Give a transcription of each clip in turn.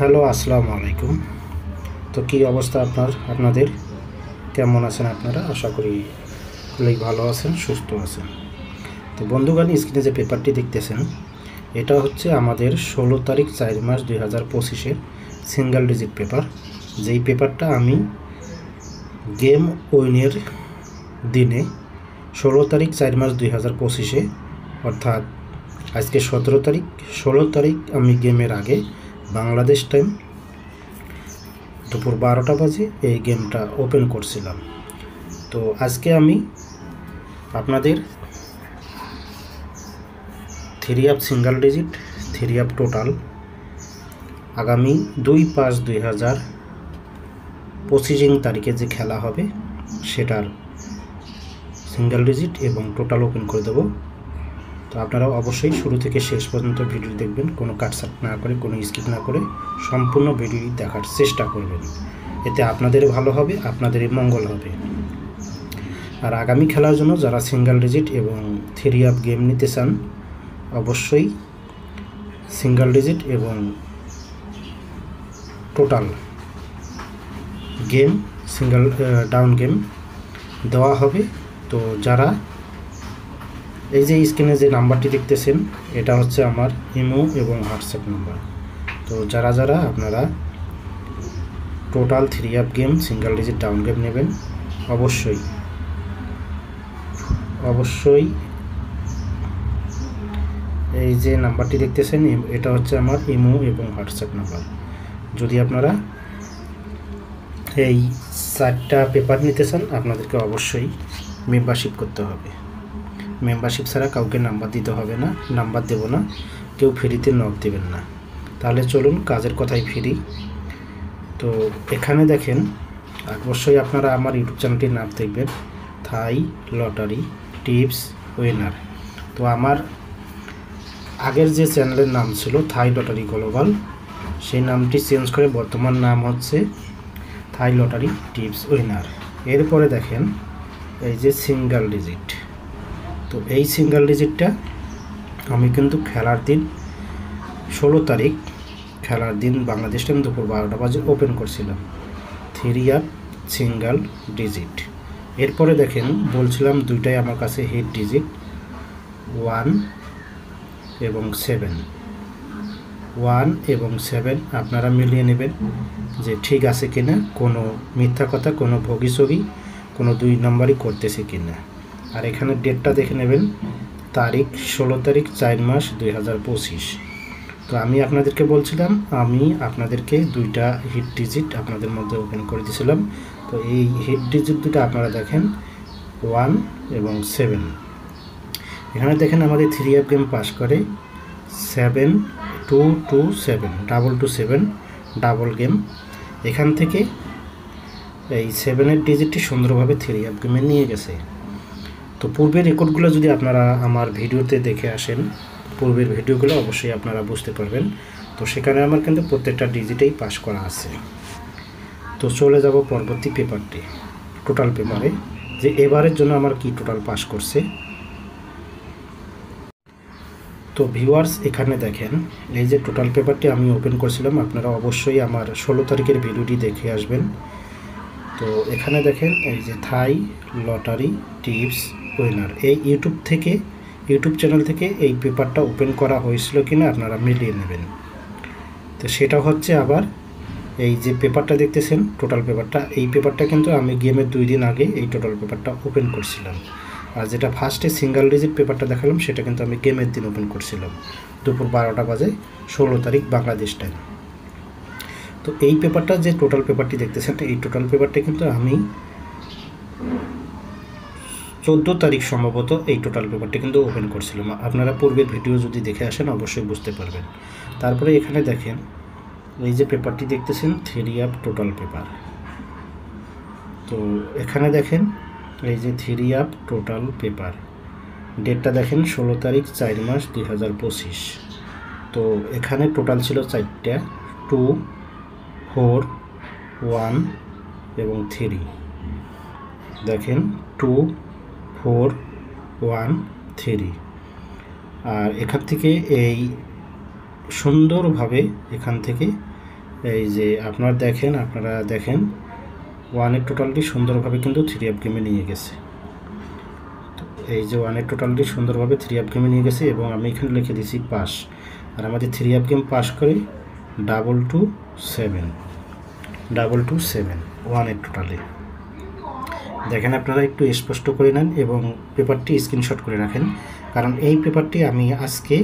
Hello, আসসালামু আলাইকুম। তো কী অবস্থা আপনাদের কেমন আছেন আপনারা? আশা করি খুবই ভালো আছেন, সুস্থ আছেন। তো বন্ধুগণ, স্ক্রিনে যে পেপারটি দেখতেছেন, এটা হচ্ছে আমাদের 16 তারিখ 4 মাস 2025-এর সিঙ্গেল ডিজিট পেপার। যেই পেপারটা আমি গেম উইনের দিনে 16 তারিখ 4 মাস 2025-এ, অর্থাৎ আজকে 17 তারিখ, 16 তারিখ আমি গেমের আগে বাংলাদেশ টাইম দুপুর 12টা বাজে এই গেমটা ওপেন করছিলাম। তো আজকে আমি আপনাদের 3 up single digit, 3 up total আগামী 2/5/2025 তারিখে যে খেলা হবে সেটার সিঙ্গেল ডিজিট এবং টোটাল ওপেন করে দেব। তো আপনারা অবশ্যই শুরু থেকে শেষ পর্যন্ত ভিডিও দেখবেন, কোনো কাটছাট না করে, কোনো স্কিপ না করে সম্পূর্ণ ভিডিও দেখার চেষ্টা করবেন। এতে আপনাদের ভালো হবে, আপনাদেরই মঙ্গল হবে। আর আগামী খেলার জন্য যারা সিঙ্গেল ডিজিট এবং 3 আপ গেম নিতে চান, অবশ্যই সিঙ্গেল ডিজিট এবং total game single down game দেওয়া হবে। তো যারা এই যে স্ক্রিনে যে নাম্বারটি দেখতেছেন, এটা হচ্ছে আমার ইমো এবং হোয়াটসঅ্যাপ নাম্বার। তো যারা আপনারা total 3 up game single digit down game নেবেন, অবশ্যই এই যে নাম্বারটি দেখতেছেন, এটা হচ্ছে আমার ইমো এবং হোয়াটসঅ্যাপ নাম্বার। যদি আপনারা এই 4টা পেপার নিতে চান, আপনাদেরকে অবশ্যই মেম্বারশিপ করতে হবে। মেম্বারশিপ ছাড়া কাউকে নাম্বার দিতে হবে না, নাম্বার দেব না, কেউ ফ্রিতে নক দেবেন না। তাহলে চলুন কাজের কথায় ফিরি। তো এখানে দেখেন, অবশ্যই আপনারা আমার ইউটিউব চ্যানেলটির নাম দেখবেন, থাই লটারি টিপস উইনার। তো আমার আগের যে চ্যানেলের নাম ছিল থাই লটারি গ্লোবাল, সেই নামটি চেঞ্জ করে বর্তমান নাম হচ্ছে থাই লটারি টিপস উইনার। এরপরে দেখেন এই যে সিঙ্গেল ডিজিট। তো এই সিঙ্গেল ডিজিটটা আমি কিন্তু খেলার দিন 16 তারিখ খেলার দিন বাংলাদেশ টাইম দুপুর 12টা বাজে ওপেন করছিলাম 3 আপ সিঙ্গেল ডিজিট। এরপরে দেখেন বলছিলাম দুইটাই আমার কাছে হিট ডিজিট 1 এবং 7। 1 এবং 7 আপনারা মিলিয়ে নেবেন যে ঠিক আছে কিনা, কোনো মিথ্যা কথা, কোনো ভগিছগি, কোনো 2 নম্বরই করতেছে কিনা। আর এখানে ডেটটা দেখে নেবেন, তারিখ 16 তারিখ 4 মাস 2025। তো আমি আপনাদেরকে বলছিলাম, আমি আপনাদেরকে 2টা হিট ডিজিট আপনাদের মধ্যে ওপেন করে দিয়েছিলাম। তো এই হিট ডিজিট দুটো আপনারা দেখেন 1 এবং 7। এখানে দেখেন আমাদের 3 আপ গেম পাস করে 7-2-2-7 2-2-7 ডাবল গেম। এখান থেকে এই 7-এর ডিজিটটি সুন্দরভাবে 3 আপ গেমে নিয়ে গেছে। তো পূর্বের রেকর্ডগুলো যদি আপনারা আমার ভিডিওতে দেখে আসেন, পূর্বের ভিডিওগুলো অবশ্যই আপনারা বুঝতে পারবেন। তো সেখানে আমার কিন্তু প্রত্যেকটা ডিজিটেই পাস করা আছে। তো চলে যাব পরবর্তী পেপারটি, টোটাল পেপারে, যে এবারের জন্য আমার কি টোটাল পাস করছে। তো ভিউয়ার্স, এখানে দেখেন এই যে টোটাল পেপারটি আমি ওপেন করছিলাম, আপনারা অবশ্যই আমার 16 তারিখের ভিডিওটি দেখে আসবেন। তো এখানে দেখেন এই যে থাই লটারি টিপস উইনার, এই ইউটিউব চ্যানেল থেকে এই পেপারটা ওপেন করা হয়েছিল কিনা আপনারা মিলিয়ে নেবেন। তো সেটা হচ্ছে আবার এই যে পেপারটা দেখতেছেন টোটাল পেপারটা, এই পেপারটা কিন্তু আমি গেমের 2 দিন আগে এই টোটাল পেপারটা ওপেন করছিলাম। আর যেটা ফার্স্টে সিঙ্গেল ডিজিট পেপারটা দেখালাম, সেটা কিন্তু আমি গেমের দিন ওপেন করছিলাম দুপুর 12টা বাজে 16 তারিখ বাংলাদেশ টাইম। তো এই পেপারটা যে টোটাল পেপারটি দেখতেছেন, এই টোটাল পেপারটা কিন্তু আমি 14 তারিখ সম্ভবত এই টোটাল পেপারটি কিন্তু ওপেন করছিলাম। আপনারা পূর্বের ভিডিও যদি দেখে আসেন অবশ্যই বুঝতে পারবেন। তারপরে এখানে দেখেন এই যে পেপারটি দেখতেছেন 3 আপ টোটাল পেপার। তো এখানে দেখেন এই যে 3 আপ টোটাল পেপার, ডেটটা দেখেন 16 তারিখ 4 মাস 2025। তো এখানে টোটাল ছিল 4টা, 2, 4, 1 এবং 3। দেখেন 2, 4, 1, 3। আর এখান থেকে এই সুন্দরভাবে এখান থেকে এই যে আপনারা দেখেন ওয়ানের টোটালটি সুন্দরভাবে কিন্তু 3 আপ গেমে নিয়ে গেছে। এই যে ওয়ানের টোটালটি সুন্দরভাবে 3 আপ গেমে নিয়ে গেছে এবং আমি এখানে লিখে দিয়েছি পাস। আর আমাদের 3 আপ গেম পাস করে 227 ওয়ানের টোটালে। দেখেন আপনারা একটু স্পষ্ট করে নেন এবং পেপারটি স্ক্রিনশট করে রাখেন, কারণ এই পেপারটি আমি আজকে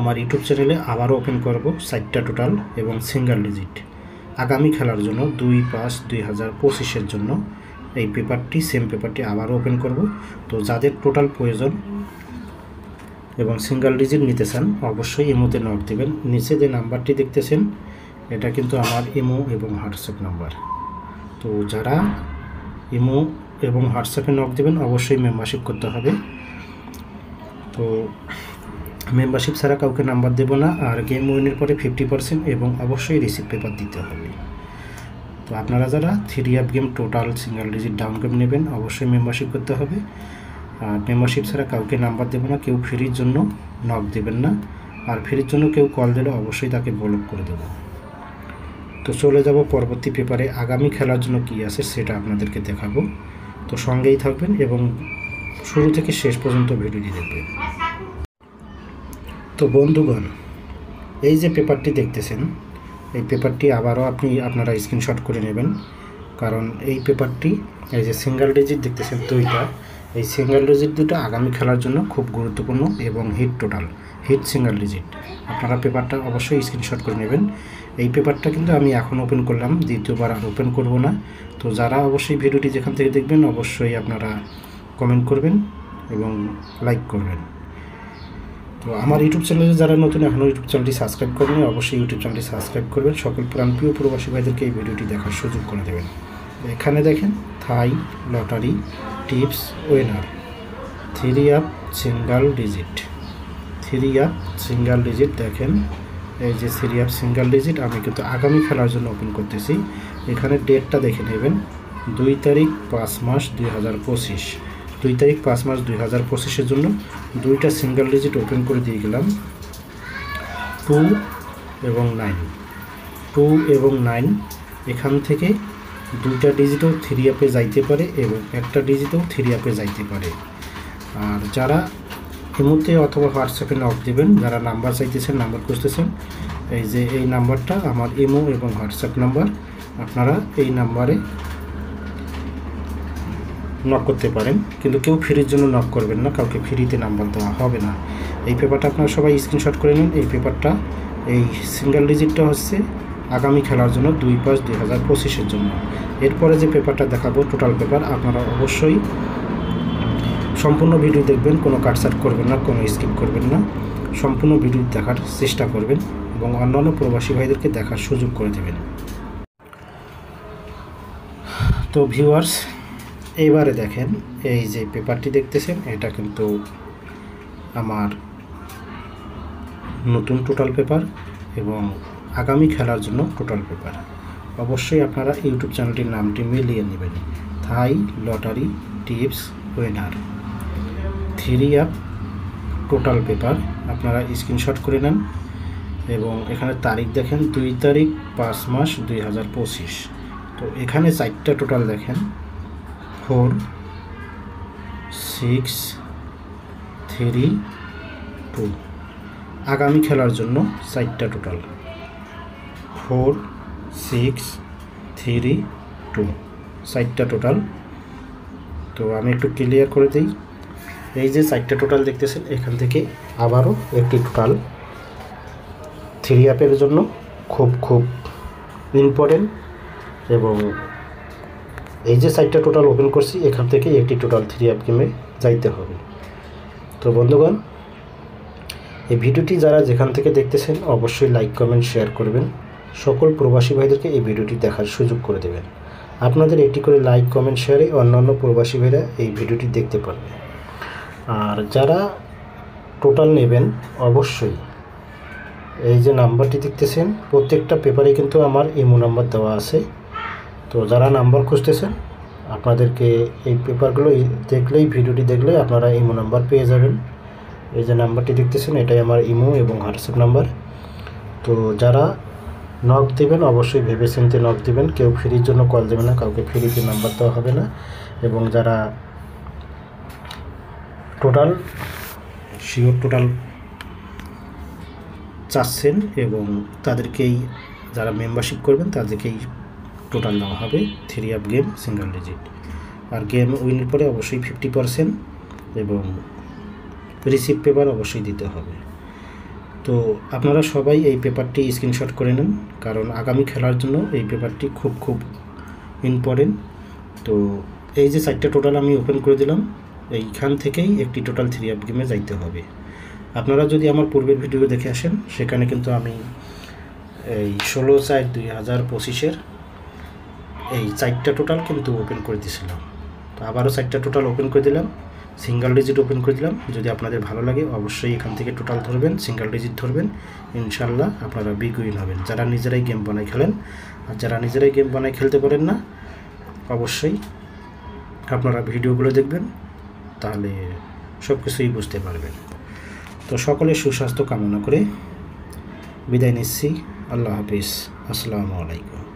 আমার ইউটিউব চ্যানেলে আবারও ওপেন করব 4টা টোটাল এবং সিঙ্গেল ডিজিট আগামী খেলার জন্য 2/5/2025-এর জন্য এই পেপারটি সেম পেপারটি আবারও ওপেন করব। তো যাদের টোটাল প্রয়োজন এবং সিঙ্গেল ডিজিট নিতে চান অবশ্যই ইমোতে নক দেবেন। নিচে যে নাম্বারটি দেখতেছেন এটা কিন্তু আমার ইমো এবং হোয়াটসঅ্যাপ নাম্বার। তো যারা ইমো এবং হোয়াটসঅ্যাপে নক দেবেন অবশ্যই মেম্বারশিপ করতে হবে। তো মেম্বারশিপ ছাড়া কাউকে নাম্বার দেব না। আর গেম উইনের পরে 50% এবং অবশ্যই রিসিভ পেপার দিতে হবে। তো আপনারা যারা 3 up game total single digit down game নেবেন অবশ্যই মেম্বারশিপ করতে হবে। আর মেম্বারশিপ ছাড়া কাউকে নাম্বার দেব না, কেউ ফ্রির জন্য নক দেবেন না। আর ফ্রির জন্য কেউ কল দিলে অবশ্যই তাকে ব্লক করে দেব। তো চলে যাব পরবর্তী পেপারে আগামী খেলার জন্য কী আছে সেটা আপনাদেরকে দেখাবো। তো সঙ্গেই থাকবেন এবং শুরু থেকে শেষ পর্যন্ত ভিডিওটি দেখবেন। তো বন্ধুগণ, এই যে পেপারটি দেখতেছেন এই পেপারটি আবারও আপনারা স্ক্রিনশট করে নেবেন, কারণ এই পেপারটি এই যে সিঙ্গেল ডিজিট দেখতেছেন দুইটা, এই সিঙ্গেল ডিজিট দুটো আগামী খেলার জন্য খুব গুরুত্বপূর্ণ এবং হিট সিঙ্গেল ডিজিট। আপনারা পেপারটা অবশ্যই স্ক্রিনশট করে নেবেন। এই পেপারটা কিন্তু আমি এখন ওপেন করলাম, দ্বিতীয়বার আর ওপেন করব না। তো যারা অবশ্যই ভিডিওটি যেখান থেকে দেখবেন অবশ্যই আপনারা কমেন্ট করবেন এবং লাইক করবেন। তো আমার ইউটিউব চ্যানেলে যারা নতুন এখনও ইউটিউব চ্যানেলটি সাবস্ক্রাইব করেন অবশ্যই ইউটিউব চ্যানেলটি সাবস্ক্রাইব করবেন। সকল প্রাণপ্রিয় প্রবাসী ভাইদেরকে এই ভিডিওটি দেখার সুযোগ করে দেবেন। এখানে দেখেন থাই lottery tips winner 3 up single digit দেখেন এই যে 3 আপ সিঙ্গেল ডিজিট আমি কিন্তু আগামী খেলার জন্য ওপেন করতেছি। এখানে ডেটটা দেখে নেবেন 2 তারিখ 5 মাস 2025। 2 তারিখ 5 মাস 2025-এর জন্য দুইটা সিঙ্গেল ডিজিট ওপেন করে দিয়ে গেলাম 2 এবং 9। এখান থেকে দুইটা ডিজিটও 3 আপে যাইতে পারে এবং একটা ডিজিটও 3 আপে যাইতে পারে। আর যারা ইমোতে অথবা হোয়াটসঅ্যাপে নক দেবেন, যারা নাম্বার চাইতেছেন নাম্বার খুঁজতেছেন, এই যে এই নাম্বারটা আমার ইমো এবং হোয়াটসঅ্যাপ নাম্বার, আপনারা এই নাম্বারে নক করতে পারেন। কিন্তু কেউ ফ্রির জন্য নক করবেন না, কাউকে ফ্রিতে নাম্বার দেওয়া হবে না। এই পেপারটা আপনারা সবাই স্ক্রিনশট করে নিন। এই পেপারটা এই সিঙ্গেল ডিজিটটা হচ্ছে আগামী খেলার জন্য 2/5/2025-এর জন্য। এরপরে যে পেপারটা দেখাবো টোটাল পেপার, আপনারা অবশ্যই সম্পূর্ণ ভিডিও দেখবেন, কোনো কাটছাট করবেন না, কোনো স্কিপ করবেন না, সম্পূর্ণ ভিডিও দেখার চেষ্টা করবেন এবং অন্যান্য প্রবাসী ভাইদেরকে দেখার সুযোগ করে দেবেন। তো ভিউয়ার্স, এইবারে দেখেন এই যে পেপারটি দেখতেছেন এটা কিন্তু আমার নতুন টোটাল পেপার এবং আগামী খেলার জন্য টোটাল পেপার। অবশ্যই আপনারা ইউটিউব চ্যানেলটির নামটি মিলিয়ে নেবেন, থাই lottery tips winner 3 up total paper. আপনারা স্ক্রিনশট করে নেন এবং এখানে তারিখ দেখেন 2 তারিখ 5 মাস 2025। তো এখানে 4টা টোটাল দেখেন 4 6 3 2। আগামী খেলার জন্য 4টা টোটাল 4 6 3 2, 4টা টোটাল। তো আমি একটু ক্লিয়ার করে দিই। এই যে 4টা টোটাল দেখতেছেন এখান থেকে আবারও একটি টোটাল 3 আপের জন্য খুব ইম্পর্টেন্ট এবং এই যে 4টা টোটাল ওপেন করছি এখান থেকে একটি টোটাল 3 আপ গেমে যাইতে হবে। তো বন্ধুগণ, এই ভিডিওটি যারা যেখান থেকে দেখতেছেন অবশ্যই লাইক কমেন্ট শেয়ার করবেন। সকল প্রবাসী ভাইদেরকে এই ভিডিওটি দেখার সুযোগ করে দেবেন। আপনাদের এটি করে লাইক কমেন্ট শেয়ারে অন্যান্য প্রবাসী ভাইরা এই ভিডিওটি দেখতে পারবে। আর যারা টোটাল নেবেন অবশ্যই এই যে নাম্বারটি দেখতেছেন প্রত্যেকটা পেপারে কিন্তু আমার ইমো নাম্বার দেওয়া আছে। তো যারা নাম্বার খুঁজতেছেন আপনাদেরকে এই পেপারগুলো দেখলেই ভিডিওটি দেখলে আপনারা ইমো নাম্বার পেয়ে যাবেন। এই যে নাম্বারটি দেখতেছেন এটাই আমার ইমো এবং হোয়াটসঅ্যাপ নাম্বার। তো যারা নক দেবেন, অবশ্যই ভেবেচিন্তে নক দেবেন। কেউ ফ্রির জন্য কল দেবে না, কাউকে ফ্রিতে নাম্বার দেওয়া হবে না। এবং যারা টোটাল চাচ্ছেন এবং তাদেরকেই, যারা মেম্বারশিপ করবেন তাদেরকেই টোটাল দেওয়া হবে 3 অফ গেম সিঙ্গেল ডিজিট। আর গেম উইনের পরে অবশ্যই 50% এবং রিসিপ্ট পেপার অবশ্যই দিতে হবে। তো আপনারা সবাই এই পেপারটি স্ক্রিনশট করে নেন, কারণ আগামী খেলার জন্য এই পেপারটি খুব খুব ইম্পর্টেন্ট। তো এই যে 4টা টোটাল আমি ওপেন করে দিলাম, এইখান থেকেই একটি টোটাল 3 অফ গেমে যাইতে হবে। আপনারা যদি আমার পূর্বের ভিডিও দেখে আসেন, সেখানে কিন্তু আমি এই 16/4/2025 এই 4টা টোটাল কিন্তু ওপেন করে দিয়েছিলাম। তো আবারও 4টা টোটাল ওপেন করে দিলাম, সিঙ্গেল ডিজিট ওপেন করে দিলাম। যদি আপনাদের ভালো লাগে অবশ্যই এখান থেকে টোটাল ধরবেন, সিঙ্গেল ডিজিট ধরবেন, ইনশাল্লাহ আপনারা বিগ উইন হবেন, যারা নিজেরাই গেম বানায় খেলেন। আর যারা নিজেরাই গেম বানায় খেলতে পারেন না, অবশ্যই আপনারা ভিডিওগুলো দেখবেন, তাহলে সব কিছুই বুঝতে পারবেন। তো সকলের সুস্বাস্থ্য কামনা করে বিদায় নিচ্ছি। আল্লাহ হাফিজ, আসসালামু আলাইকুম।